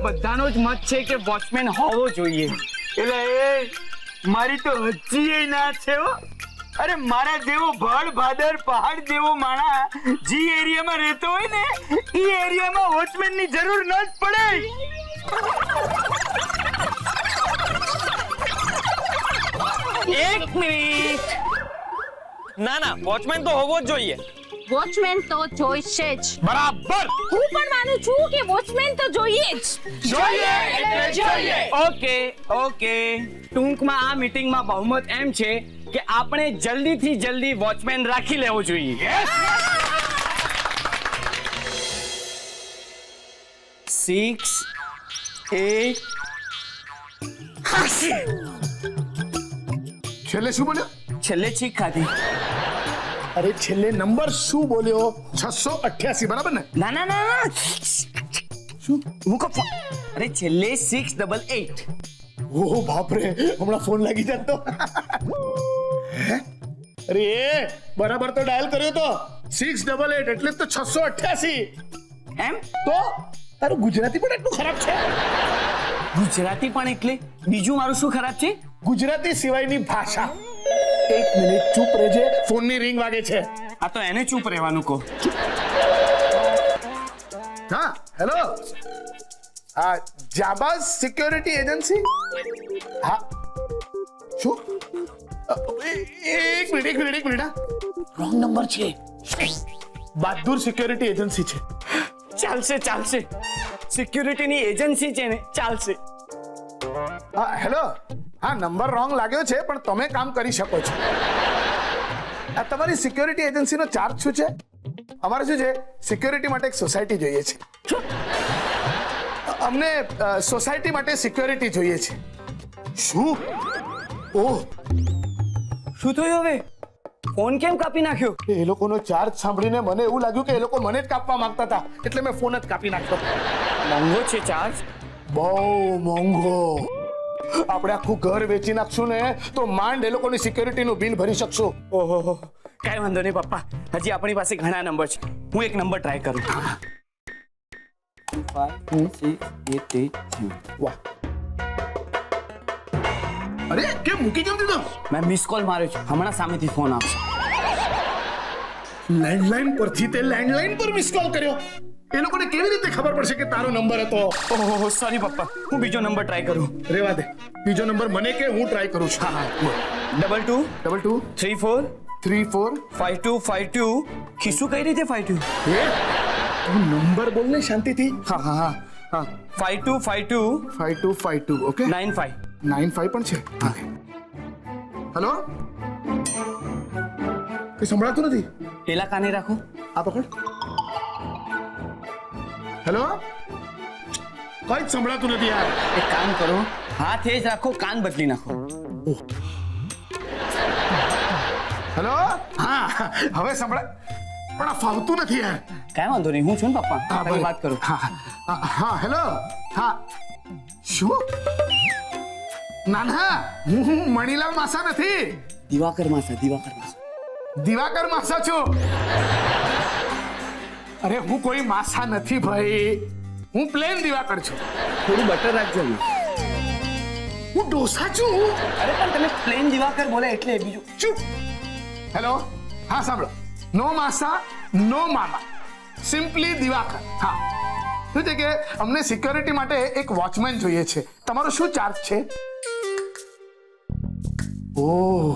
બધાનો જ મત છે કે વોચમેન હોવો જોઈએ. એટલે એ મારી તો હજી ના છે હો. અરે મારા જેવો ભડ ભાદર પહાડ જેવો માણા જી એરિયામાં રહેતો હોય ને એ એરિયામાં વોચમેન ની જરૂર ન જ પડે. એક મિનિટ. ના ના, વોચમેન તો હોવો જ જોઈએ. વોચમેન તો જોઈશે જ. બરાબર. હું પણ માનું છું કે વોચમેન તો જોઈએ જ. જોઈએ એટલે જોઈએ. ઓકે. ટૂંકમાં આ મીટિંગમાં બહુમત એમ છે કે આપણે જલ્દીથી જલ્દી વોચમેન રાખી લેવો જોઈએ. 6 8 છેલ્લે શું બોલ્યો? છેલ્લે છીક ખાધી. અરે છેલ્લે નંબર શું બોલ્યો? 688 બરાબર ને? ના શું મૂકો ફોન. અરે છેલ્લે 688. ઓહ બાપરે, હમણાં ફોન લાગી જાત તો. હે? અરે બરાબર તો ડાયલ કર્યો તો 688 એટલે તો 688. એમ તો તારું ગુજરાતી પણ એટલું ખરાબ છે? ગુજરાતી પણ એટલે બીજું મારું શું ખરાબ છે? ગુજરાતી સિવાયની ભાષા. એક મિનિટ ચૂપ રહેજે, ફોનની રિંગ વાગે છે. આ તો એને ચૂપ રહેવાનું કહો. હા હેલો, હા જાબાઝ સિક્યોરિટી એજન્સી. હા શું? એક મિનિટ. રોંગ નંબર છે. બહાદુર સિક્યોરિટી એજન્સી છે. ચાલશે સિક્યુરિટીની એજન્સી છે ને, ચાલશે. હા હેલો, હા નંબર રોંગ લાગ્યો છે પણ તમે કામ કરી શકો છો. આ તમારી સિક્યોરિટી એજન્સીનો ચાર્જ શું છે? અમારે શું છે, સિક્યોરિટી માટે એક સોસાયટી જોઈએ છે. અમને સોસાયટી માટે સિક્યોરિટી જોઈએ છે. શું? ઓહ, શું થયું હવે? ફોન કેમ કાપી નાખ્યો? એ લોકોનો ચાર્જ સાંભળીને મને એવું લાગ્યું કે એ લોકો મને જ કાપવા માંગતા હતા, એટલે મેં ફોન જ કાપી નાખ્યો. મોંઘો છે ચાર્જ? બહુ મોંઘો. આપણે આખું ઘર વેચી નાખશું ને તો માંડ એ લોકોની સિક્યોરિટીનું બિલ ભરી શકશું. ઓહો, કાઈ વાંધો નહીં પપ્પા, હજી આપણી પાસે ઘણા નંબર છે. હું એક નંબર ટ્રાય કરું. 5 6 8 8. વાહ, અરે કેમ મૂકી કેમ દીધો? મેં મિસ કોલ માર્યો છે, હમણાં સામેથી ફોન આવશે. લેન્ડલાઇન પરથી તે લેન્ડલાઇન પર મિસ કોલ કર્યો. એ લોકોને કેવી રીતે ખબર પડશે કે તારો નંબર હતો? ઓહો સોરી પપ્પા, હું બીજો નંબર ટ્રાય કરું. રેવા દે, બીજો નંબર મને કે, હું ટ્રાય કરું છું. હા 22 22 34 34 5252. ખિસ્સું કઈ રીતે 52? તું નંબર બોલ ને શાંતિથી. હા 5252 5252 ઓકે 95. 95 પણ છે. હેલો, કઈ સંભળાતું નથી. પેલા કાને રાખો. આ પકડ. હેલો, કઈ જ સંભળાતું નથી યાર. એક કામ કરો, હાથ એ જ રાખો, કાન બદલી નાખો. હેલો, હા હવે સંભળાય, પણ આ ફાવતું નથી યાર. કાંઈ વાંધો નહીં, હું છું ને પપ્પા, તમે વાત કરો. હા હેલો, હા શું? ના હું મણીલાલ માસા નથી. દિવાકર માસા. દિવાકર માસા છું. અરે હું કોઈ માસા નથી ભાઈ, હું પ્લેન દિવાકર છું. થોડું બટર રાખજો. હું ડોસા છું. અરે પણ તમે પ્લેન દિવાકર બોલે એટલે બીજું. ચૂપ. હેલો, હા સાંભળો, નો માસા નો મામા, સિમ્પલી દિવાકર. હા શું છે કે અમને સિક્યોરિટી માટે એક વોચમેન જોઈએ છે. તમારો શું ચાર્જ છે? ઓહ,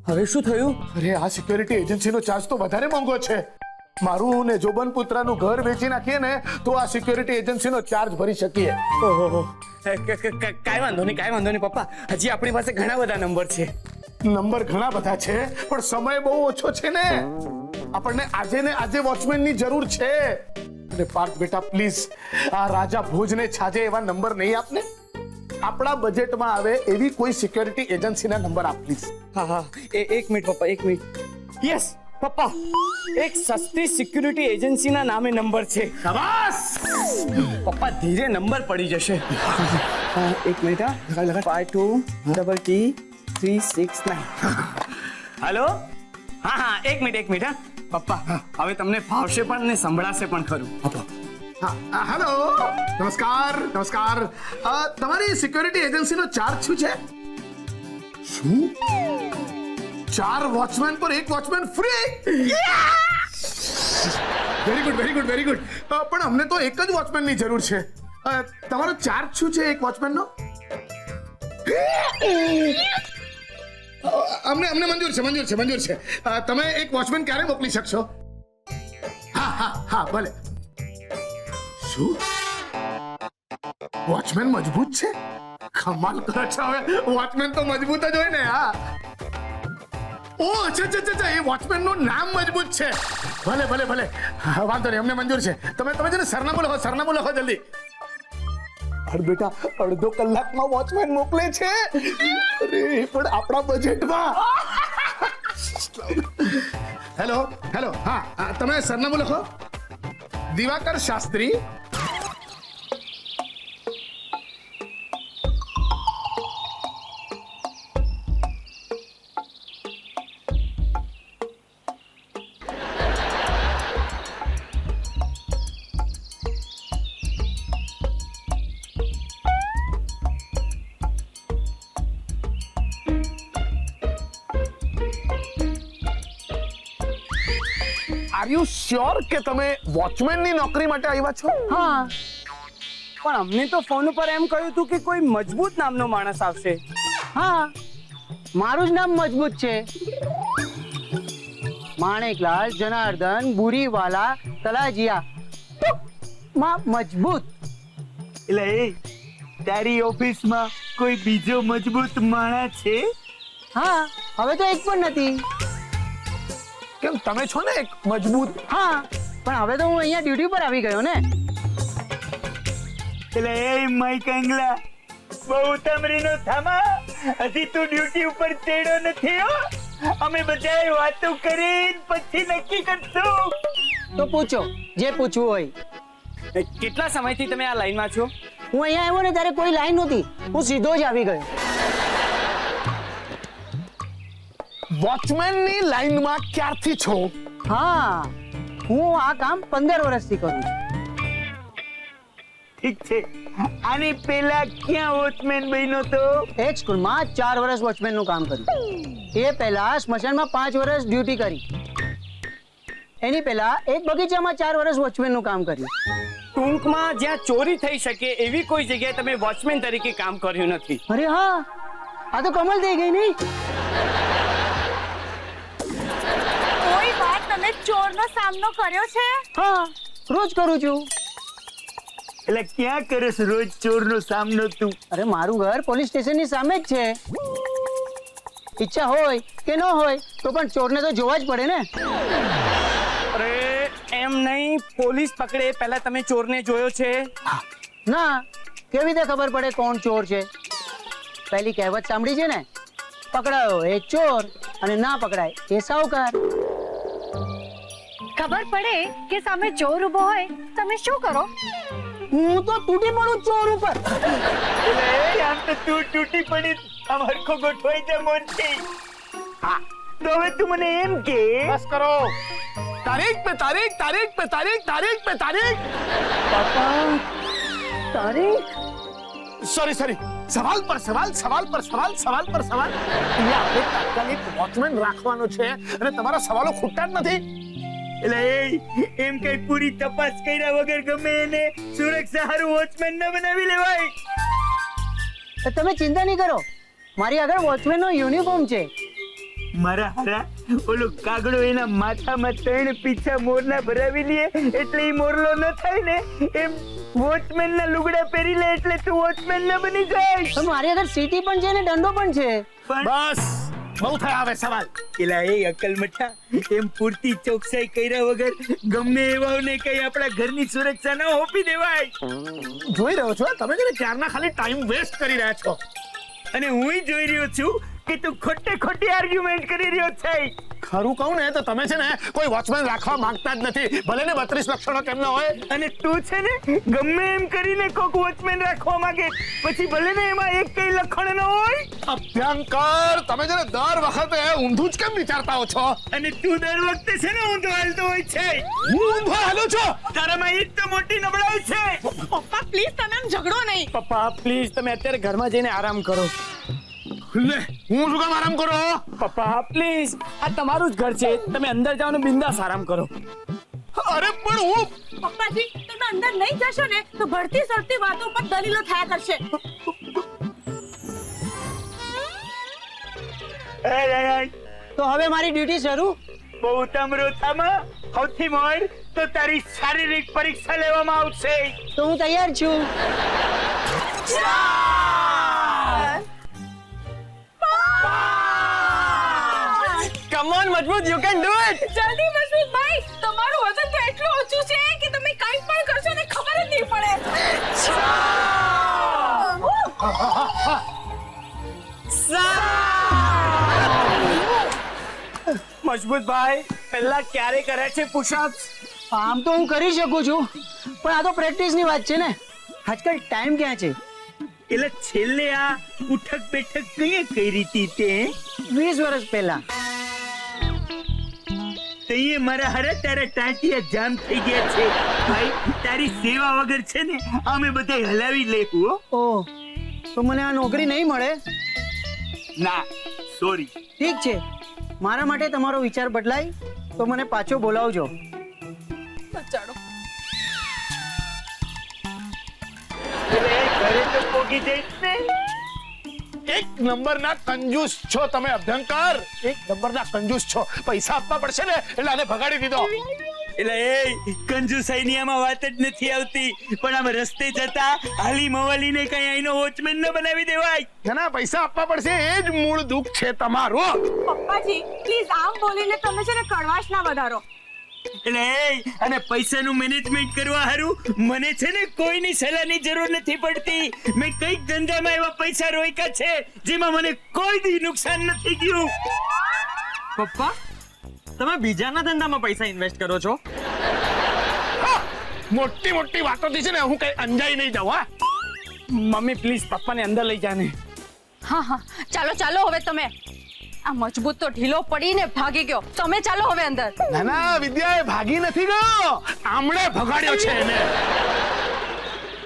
હવે શું થયું? અરે આ સિક્યોરિટી એજન્સીનો ચાર્જ તો વધારે મોંઘો છે. મારું ને જોબન પુત્રાનું ઘર વેચી નાખીએ ને તો આ સિક્યોરિટી એજન્સીનો ચાર્જ ભરી શકીએ. ઓહો, કાંઈ વાંધો નહીં પપ્પા, હજી આપણી પાસે ઘણા બધા નંબર છે. નંબર ઘણા બધા છે પણ સમય બહુ ઓછો છે ને. આપણને આજે ને આજે વોચમેનની જરૂર છે. અને પાર્થ બેટા પ્લીઝ, આ રાજા ભોજને છાજે એવા નંબર નહીં આપને. આપણા બજેટમાં આવે એવી કોઈ સિક્યોરિટી એજન્સીના નંબર આપ પ્લીઝ. હા એક મિનિટ પપ્પા, એક મિનિટ. યસ પપ્પા, એક સસ્તી સિક્યુરિટી એજન્સીના નામે નંબર છે. શાબાશ પપ્પા, ધીરે નંબર પડી જશે. એક મિનિટ. 523369. હેલો, હા એક મિનિટ. પપ્પા હવે તમને ફાવશે પણ ને સંભળાશે પણ ખરું. હેલો, નમસ્કાર નમસ્કાર. તમારી સિક્યોરિટી એજન્સીનો ચાર્જ શું છે? શું? 4 વોચમેન પર 1 watchman free? Very good very good very good. પણ અમને તો એક જ વોચમેનની જરૂર છે. તમારો ચાર્જ શું છે એક વોચમેનનો? અમને મંજૂર છે મંજૂર છે મંજૂર છે. તમે એક વોચમેન ક્યારે મોકલી શકશો? હા હા હા ભલે. શું વોચમેન મજબૂત છે? કમાલ કરો છો. હવે વોચમેન તો મજબૂત જ હોય ને. હા ઓ અચ્છા એ વોચમેન નું નામ મજબૂત છે. ભલે ભલે ભલે વાંધો નહીં, અમને મંજૂર છે. તમે છે ને સરનામું લખો જલ્દી. બેટા અડધો કલાકમાં વોચમેન મોકલે છે. અરે પણ આપણા બજેટમાં. હેલો હેલો, હા તમે સરનામું લખો. Diwakar Shastri, are you sure કે તમે વોચમેનની નોકરી માટે આવ્યા છો? હા પણ અમને તો ફોન ઉપર એમ કહ્યું હતું કે કોઈ મજબૂત નામનો માણસ આવશે. હા, મારું જ નામ મજબૂત છે. માણેકલાલ જનાર્દન બુરીવાલા તલાજીયા મજબૂત. એટલે એ તારી ઓફિસમાં કોઈ બીજો મજબૂત માણસ છે? હા, હવે તો એક પણ નથી. કેમ તમે છો ને એક મજબૂત? હા, પણ હવે તો હું અહીંયા ડ્યુટી પર આવી ગયો ને. એટલે એ માય કંગલા બહુ તમરીનો થામા, હજી તું ડ્યુટી ઉપર ચડ્યો નથી હો. અમે બધાએ વાતો કરીને પછી નક્કી કરશું. તો પૂછો જે પૂછવું હોય. કેટલા સમયથી તમે આ લાઈનમાં છો? હું અહીંયા આવ્યો ને ત્યારે કોઈ લાઈન નહોતી, હું સીધો જ આવી ગયો. વોચમેનની લાઈનમાં ક્યારથી છો? હા, હું આ કામ 15 વર્ષથી કરું છું. ઠીક છે, આની પહેલા ક્યાં વોચમેન બન્યો તો? એક સ્કૂલમાં 4 વર્ષ વોચમેનનું કામ કર્યું. એ પહેલા સ્મશાનમાં 5 વર્ષ ડ્યુટી કરી. એની પહેલા એક બગીચામાં 4 વર્ષ વોચમેનનું કામ કર્યું. ટૂંકમાં જ્યાં ચોરી થઈ શકે એવી કોઈ જગ્યાએ તમે વોચમેન તરીકે કામ કર્યું નથી. અરે હા, આ તો કમલ થઈ ગઈ નહીં. કોઈ વાર તમે ચોરનો સામનો કર્યો છે? હા, રોજ કરું છું. એટલે ક્યાં કરસ રોજ ચોરનો સામનો તું? અરે મારું ઘર પોલીસ સ્ટેશનની સામે જ છે. ઈચ્છા હોય કે ન હોય તો પણ ચોરને તો જોવા જ પડે ને. અરે એમ નહીં, પોલીસ પકડે પહેલા તમે ચોરને જોયો છે? ના, કેવી રીતે ખબર પડે કોણ ચોર છે? પહેલી કહેવત સાંભળી છે ને, પકડાયો એ ચોર અને ના પકડાય એ સાવકાર. ખબર પડે કે સામે ચોર ઉભો હોય તમે શું કરો? હું તો તૂટી પડું ચોર ઉપર. એટલે આમ તો તું તૂટી પડી આમ હરખો ગોઠવાઈ જા મોનથી. હા, તો હવે તું મને એમ કે બસ કરો. તારીખ पे तारीख तारीख पे तारीख तारीख पे तारीख. તારીખ? સોરી સવાલ પર સવાલ અહીંયા આપણે તાત્કાલિક વોચમેન રાખવાનો છે અને તમારા સવાલો ખૂટતા જ નથી. એટલે એમ કઈ પૂરી તપાસ કર્યા વગર ગમે એને સુરક્ષા હારું વોચમેન ન બનાવી લેવાય. તો તમે ચિંતા નહીં કરો, મારી આગળ વોચમેનનો યુનિફોર્મ છે. મારા હારા ઓલો કાગડો એના માથામાં 3 પીછા મોરના ભરાવી લે એટલે ઈ મોરલો ન થાય ને, એમ વોચમેન ના લુગડા પહેરી લે એટલે તું વોચમેન ન બની જાય. તો મારી આગળ સીટી પણ છે ને દંડો પણ છે. બસ બહુ થયા હવે સવાલ. એલા એ અકલ મઠા, એમ પૂરતી ચોકસાઈ કર્યા વગર ગમે એવાને કઈ આપણા ઘરની સુરક્ષા ન હોપી દેવાય. જોઈ રહ્યો છો તમે છે ને ક્યારના ખાલી ટાઈમ વેસ્ટ કરી રહ્યા છો. અને હું જોઈ રહ્યો છું કે તું ખોટી આર્ગ્યુમેન્ટ કરી રહ્યો છે. ખરું કહું ને તો તમે છે ને કોઈ વોચમેન રાખવા માંગતા જ નથી, ભલે ને 32 લક્ષણો કેમ ન હોય. અને તું છે ને ગમે એમ કરીને કોક વોચમેન રાખવા માંગે, પછી ભલે ને એમાં એક કઈ લખણ ન હોય. અભ્યંકર, તમે છે ને દર વખતે ઊંધું જ કેમ વિચારતા હો છો? અને તું દર વખતે છે ને ઊંધો હાલતો હોય છે. હું ઊંધો હાલું છું? તારામાં એ જ તો મોટી નબળાઈ છે. પપ્પા પ્લીઝ તમે આમ ઝઘડો નહીં. પપ્પા પ્લીઝ તમે અત્યારે ઘરમાં જઈને આરામ કરો. લે, હું શું કામ આરામ કરો? પપ્પા પ્લીઝ, આ તમારું જ ઘર છે, તમે અંદર જાઓ ને બિંદાસ આરામ કરો. અરે પણ હું પપ્પાજી તમે અંદર નહીં જશો ને તો ભરતી સરતી વાતો પર દલીલો થયા કરશે. તો હવે મારી ડ્યુટી શરૂ. બહુ તમરો થામાં સૌથી મોડ તો તારી શારીરિક પરીક્ષા લેવામાં આવશે. તો હું તૈયાર છું. કમ ઓન મજબૂત, યુ કેન ડુ ઇટ. જલ્દી મજબૂત ભાઈ, તમારું વજન તો એટલું ઓછું છે કે તમે કંઈ પણ કરશો ને ખબર જ નહીં પડે. મજબૂત ભાઈ, પહેલા ક્યારે કરે છે પુશઅપ્સ? આમ તો હું કરી શકું છું, પણ આ તો પ્રેક્ટિસની વાત છે ને. આજકાલ ટાઈમ ક્યાં છે? એટલે છેલ્લે આ ઉઠક બેઠક કઈ કરી હતી તે? 20 વર્ષ પહેલા. તઈએ મારા હરે તારા ટાંટિયા જામ થઈ ગયા છે ભાઈ. તારી સેવા વગર છે ને અમે બધા હલાવી લેવું હો. ઓહ, તો મને આ નોકરી નહીં મળે. ના સોરી. ઠીક છે, મારા માટે તમારો વિચાર બદલાય તો મને પાછો બોલાવજો. ચાલો ઘરે તો પોગી જઈશ ને. એક નંબરના કંજૂસ છો તમે અભ્યંકર, એક નંબરના કંજૂસ છો. પૈસા આપવા પડશે ને એટલે આને ભગાડી દીધો. એટલે એ કંજુસાઈની આમાં વાત જ નથી આવતી, પણ આમ રસ્તે જતા હાલી મવાલીને કઈ અહીંનો વોચમેન ન બનાવી દેવાય. જેના પૈસા આપવા પડશે એ જ મૂળ દુઃખ છે તમારું. પપ્પાજી પ્લીઝ આમ બોલીને તમે છે ને કડવાશ ના વધારો. એટલે અને પૈસાનું મેનેજમેન્ટ કરવા હારું મને છે ને કોઈની સલાહની જરૂર નથી પડતી. મેં કઈક ધંધામાં એવા પૈસા રોક્યા છે જેમાં મને કોઈ દી નુકસાન નથી ગયું. પપ્પા, તમે બીજાના ધંધામાં પૈસા ઇન્વેસ્ટ કરો છો? મોટી મોટી વાતોથી છે ને હું કઈ અંજાઈ નહીં જાઉં. હા મમ્મી પ્લીઝ પપ્પાને અંદર લઈ જાને. હા હા ચાલો ચાલો હવે તમે. આ મજબૂત તો ઢીલો પડીને ભાગી ગયો, તમે ચાલો હવે અંદર. ના ના, વિદ્યા એ ભાગી નથી ગયો, આમણે ભગાડ્યો છે એને.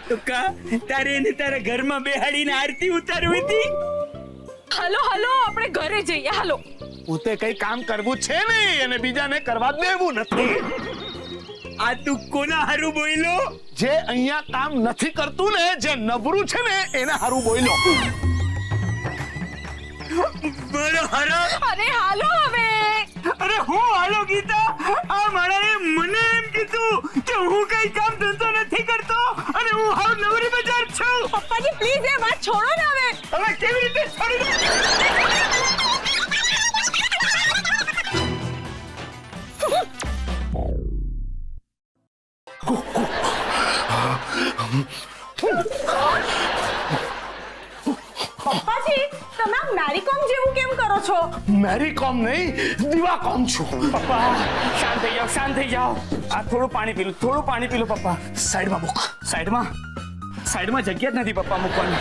તો કા તારે એને તારા ઘરમાં બેહાડીને આરતી ઉતારવી હતી? હાલો હાલો આપણે ઘરે જઈએ હાલો. પોતે કઈ કામ કરવું છે નહીં અને બીજાને કરવા દેવું નથી. આ તું કોના હારું બોલ્યો? જે અહીંયા કામ નથી કરતું ને, જે નબળું છે ને એના હારું બોલ્યો. મારો હરો. અરે હાલો હવે. અરે હું હાલો ગીતા, આ માળાએ મને એમ કીધું કે હું કઈ કામ ધંધો નથી કરતો અને હું હાવ નવરી બજાર છું. પપ્પાજી પ્લીઝ એ વાત છોડો ને હવે. હવે કેવી રીતે છોડી દઉં? પપ્પાજી તમે આ મેરી કોમ જેવું કેમ કરો છો? મેરી કોમ નહીં, દીવા કોમ છું. પપ્પા શાંત થઈ જાઓ, શાંત થઈ જાઓ. આ થોડું પાણી પી લો, થોડું પાણી પી લો પપ્પા. સાઈડમાં મૂક. સાઈડમાં જગ્યા જ નથી પપ્પા મૂકવાની.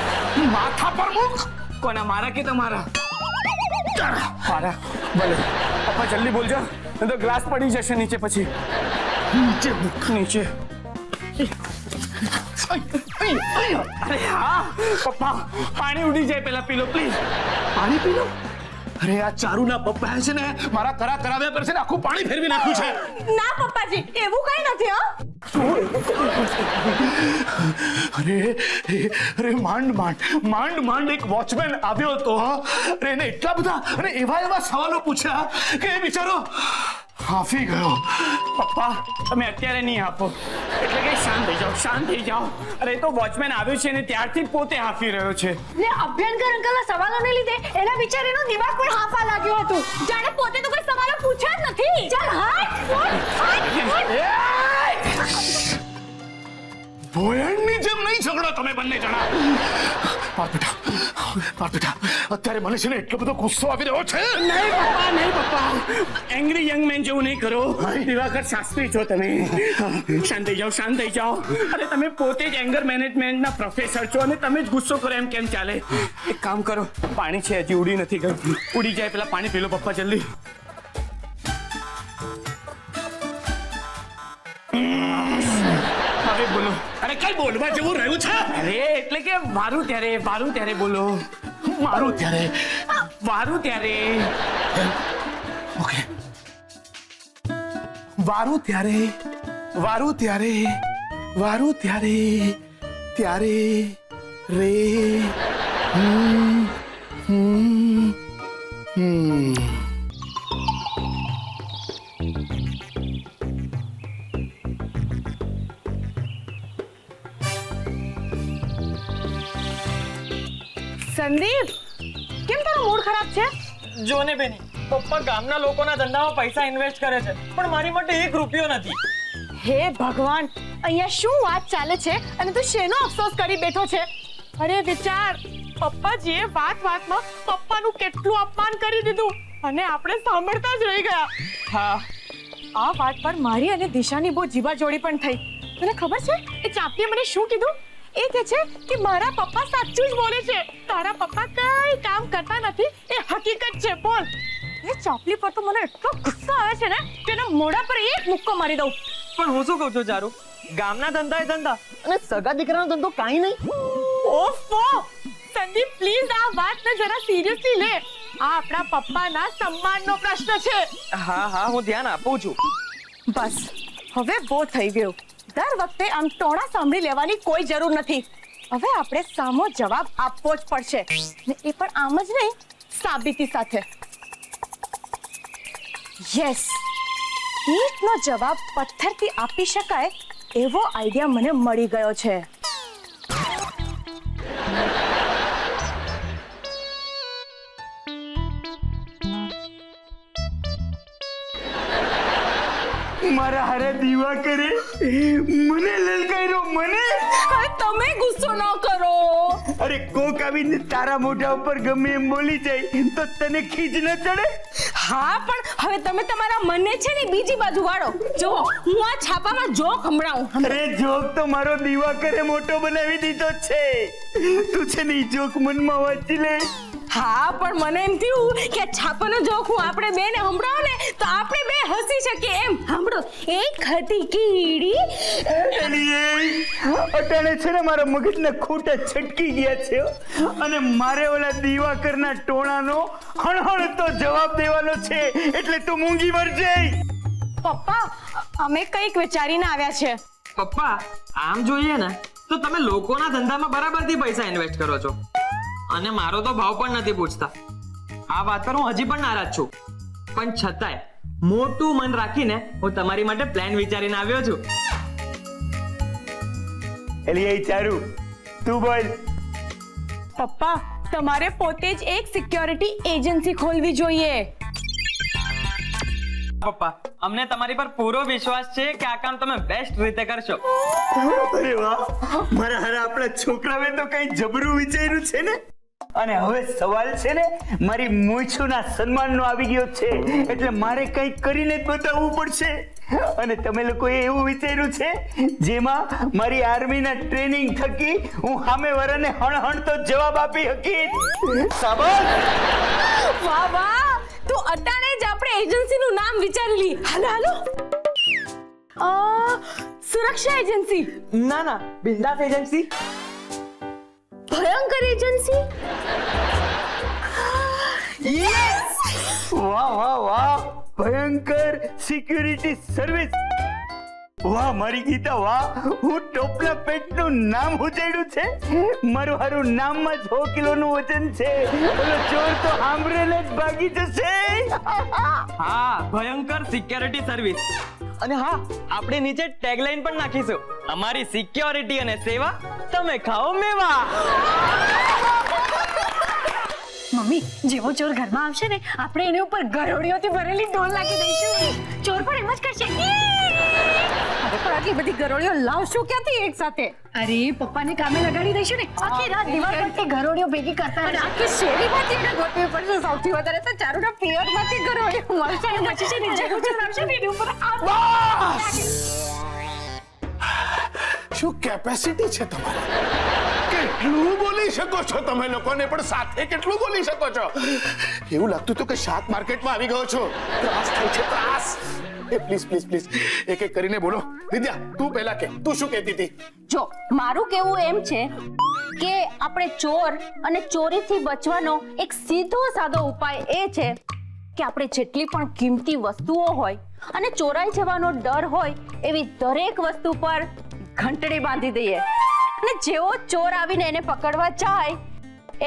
માથા પર મૂક. કોના, મારા કે તમારા? મારા. ભલે પપ્પા જલ્દી બોલજો, નહીં તો ગ્લાસ પડી જશે નીચે. પછી નીચે મૂક. નીચે. અરે હા પપ્પા, પાણી ઉડી જાય પેલા પી લો પ્લીઝ. પાણી પી લો. અરે આ ચારુના પપ્પાએ છે ને મારા કરાવ્યા પર છે ને આખું પાણી ફેરવી નાખ્યું છે. ના પપ્પાજી એવું કઈ નથી હો. અરે માંડ એક વોચમેન આવ્યો હતો. અરે એને એટલા બધા અને એવા સવાલો પૂછ્યા કે એ બિચારો હાફી ગયો. પપ્પા તમે અત્યારે નહીં આપો, એટલે કે શાંત થઈ જાઓ, શાંત થઈ જાઓ. અરે તો વોચમેન આવ્યો છે ને ત્યારથી પોતે હાફી રહ્યો છે. ને અભ્યંકર અંકલના સવાલોને લીધે એના બિચારીનો દિમાગ પણ હાફા લાગ્યો હતો. જાણે પોતે તો કોઈ સવાલો પૂછ્યા જ નથી. ચાલ હાથ ભોયણની જેમ નહીં ઝઘડો તમે બંને જણા. પાર્થ બેટા, અત્યારે મને છે ને એટલો બધો ગુસ્સો આવી રહ્યો છે. નહીં પપ્પા, એંગ્રી યંગ મેન જેવું નહીં કરો. દિવાકર શાસ્ત્રી છો તમે. શાંત થઈ જાઓ. અરે તમે પોતે જ એંગર મેનેજમેન્ટના પ્રોફેસર છો અને તમે જ ગુસ્સો કરો એમ કેમ ચાલે? એક કામ કરો, પાણી છે હજી ઉડી નથી ગયું. ઉડી જાય પેલા પાણી પી લો પપ્પા, જલ્દી. હવે બોલો. અરે કઈ બોલવા જેવું રહ્યું છે? અરે એટલે કે વારું ત્યારે બોલો. મારું ત્યારે. વારું ત્યારે. ઓકે. વારું ત્યારે ત્યારે રે સંદીપ, કેમ તારો મૂડ ખરાબ છે? જો ને બેની, પપ્પા ગામના લોકોના ધંધામાં પૈસા ઇન્વેસ્ટ કરે છે, પણ મારી માટે 1 રૂપિયો નથી. હે ભગવાન, અહીંયા શું વાત ચાલે છે અને તું શેનો અફસોસ કરી બેઠો છે? અરે વિચાર, પપ્પાજીએ વાતમાં પપ્પાનું કેટલું અપમાન કરી દીધું અને આપણે સાંભળતા જ રહી ગયા. હા, આ વાત પર મારી અને દિશાની બહુ જીવાજોડી પણ થઈ. તને ખબર છે એ ચાંપીએ મને શું કીધું? એ કહે છે કે મારા પપ્પા સાચું જ બોલે છે, તારા પપ્પા કઈ કામ કરતા નથી, એ હકીકત છે. બોલ. એ ચાપલી પર તો મને એટલો ગુસ્સો આવે છે ને કે એના મોઢા પર એક મુક્કો મારી દઉં. પણ હું શું કહું છું ચારુ, ગામના ધંધા એ ધંધા અને સગા દીકરાનો ધંધો કાંઈ નહીં. ઓફો સંદીપ, પ્લીઝ આ વાતને જરા સિરિયસલી લે. આ આપણા પપ્પાના સન્માનનો પ્રશ્ન છે. હા, હું ધ્યાન આપું છું. બસ હવે બહુ થઈ ગયું. દર વખતે આમ ટોણા સાંભળી લેવાની કોઈ જરૂર નથી. હવે આપણે સામો જવાબ આપવો જ પડશે, ને એ પણ આમ જ નહીં, સાબિતી સાથે. યસ, ઈંટનો જવાબ પથ્થરથી આપી શકાય એવો આઈડિયા મને મળી ગયો છે. મારા હારે દીવા કરે મને લલકાર્યો. મને તમે ગુસ્સો ન કરો. અરે કોક આવીને તારા મોઢા ઉપર ગમે એમ બોલી જાય તો તને ખીજ ન ચડે? હા, પણ હવે તમે તમારા મને છે ને બીજી બાજુ વાળો. જો હું આ છાપામાં જોક સંભળાવું. અરે જોક તો મારો દીવા કરે મોટો બનાવી દીધો છે. તું છે ને ઈ જોક મનમાં વાંચી લે. હા, પણ મને એમ થયું કે છાપાનો જોક હું આપણે બેને સંભળાવો ને તો આપણે બે હસી શકીએ એમ. સાંભળો. એક હતી કીડી. અટાણે છે ને મારા મગજના ખોટા છટકી ગયા છે અને મારે ઓલા દીવાકરના ટોણાનો હણહણતો જવાબ દેવાનો છે, એટલે તું મૂંગી મરજે. પપ્પા, અમે કંઈક વિચારીને આવ્યા છે. પપ્પા, આમ જોઈએ ને તો તમે લોકોના ધંધામાં બરાબરથી પૈસા ઇન્વેસ્ટ કરો છો અને મારો તો ભાવ પણ નથી પૂછતા. આ વાત પર હું હજી પણ નારાજ છું, પણ છતાંય મોટું મન રાખીને હું તમારી માટે પ્લાન વિચારીને આવ્યો છું. એલી ચારુ, તું બોલ. પપ્પા, તમારે પોતે જ એક સિક્યોરિટી એજન્સી ખોલવી જોઈએ. પપ્પા, અમને તમારી પર પૂરો વિશ્વાસ છે કે આ કામ તમે બેસ્ટ રીતે કરશો. અરે વાહ, મારા હારા આપણા છોકરાએ તો કઈ જબરું વિચાર્યું છે ને. અને હવે સવાલ છે ને મારી મૂછુના સન્માનનો આવી ગયો છે, એટલે મારે કંઈક કરીને જ બતાવવું પડશે. અને તમે લોકોએ એવું વિચાર્યું છે જેમાં મારી આર્મીના ટ્રેનિંગ થકી હું સામે વાળાને હણહણતો જવાબ આપી શકી. શાબાશ. વાહ વાહ, તો અટાણે જ આપણે એજન્સીનું નામ વિચારી લી. હાલો. સુરક્ષા એજન્સી. ના, બિંદાસ એજન્સી. ભયંકર એજન્સી. વાહ, ભયંકર સિક્યુરિટી સર્વિસ. વાહ મારી ગીતા, વાહ. હું ટોપલા પેટનું નામ ઉજાડ્યું છે. મારું હારું નામમાં 6 કિલોનું વજન છે. ઓલો ચોર તો સાંભળીને જ ભાગી જશે. હા, ભયંકર સિક્યોરિટી સર્વિસ. અને હા, આપણે નીચે ટેગલાઈન પણ નાખીશું, અમારી સિક્યોરિટી અને સેવા, તમે ખાઓ મેવા. મમ્મી જેવો ચોર ઘરમાં આવશે ને આપણે એની ઉપર ગરોળીઓથી ભરેલી ડોલ નાખી દઈશું. ચોર પણ એમ જ કરશે. અરે પણ આટલી બધી ગરોળીઓ લાવશું ક્યાંથી એક સાથે? અરે પપ્પાને કામે લગાડી દઈશું ને. આખી રાત દિવાલ પરથી ગરોળીઓ ભેગી કરતા અને રહેશે. આખી શેરીમાંથી એને ગોતવી પડશે. સૌથી વધારે તો ચારુના પિયરમાંથી ગરોળીઓ મળશે. અને પછી છે ને જેવો ચોર આવશે ને એની ઉપર શું કેપેસિટી છે તમારી? કેટલું બોલી શકો છો તમે લોકોને, પણ સાથે કેટલું બોલી શકો છો? એવું લાગતું હતું કે શાક માર્કેટમાં આવી ગયો છો. ત્રાસ થાય છે, ત્રાસ. એ પ્લીઝ પ્લીઝ પ્લીઝ એક એક કરીને બોલો. વિદ્યા, તું પહેલા કે, તું શું કહેતી હતી? જો મારું કેવું એમ છે કે આપણે ચોર અને ચોરીથી બચવાનો એક સીધો સાદો ઉપાય એ છે કે આપણે જેટલી પણ કિંમતી વસ્તુઓ હોય અને ચોરાઈ જવાનો ડર હોય એવી દરેક વસ્તુ પર ઘંટડી બાંધી દઈએ, અને જેવો ચોર આવીને એને પકડવા જાય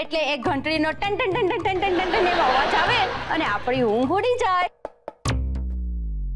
એટલે એ ઘંટડીનો ટન ટન ટન ટન ટન ટન ટન એવો અવાજ આવે અને આપણી ઊંઘ ઉડી જાય.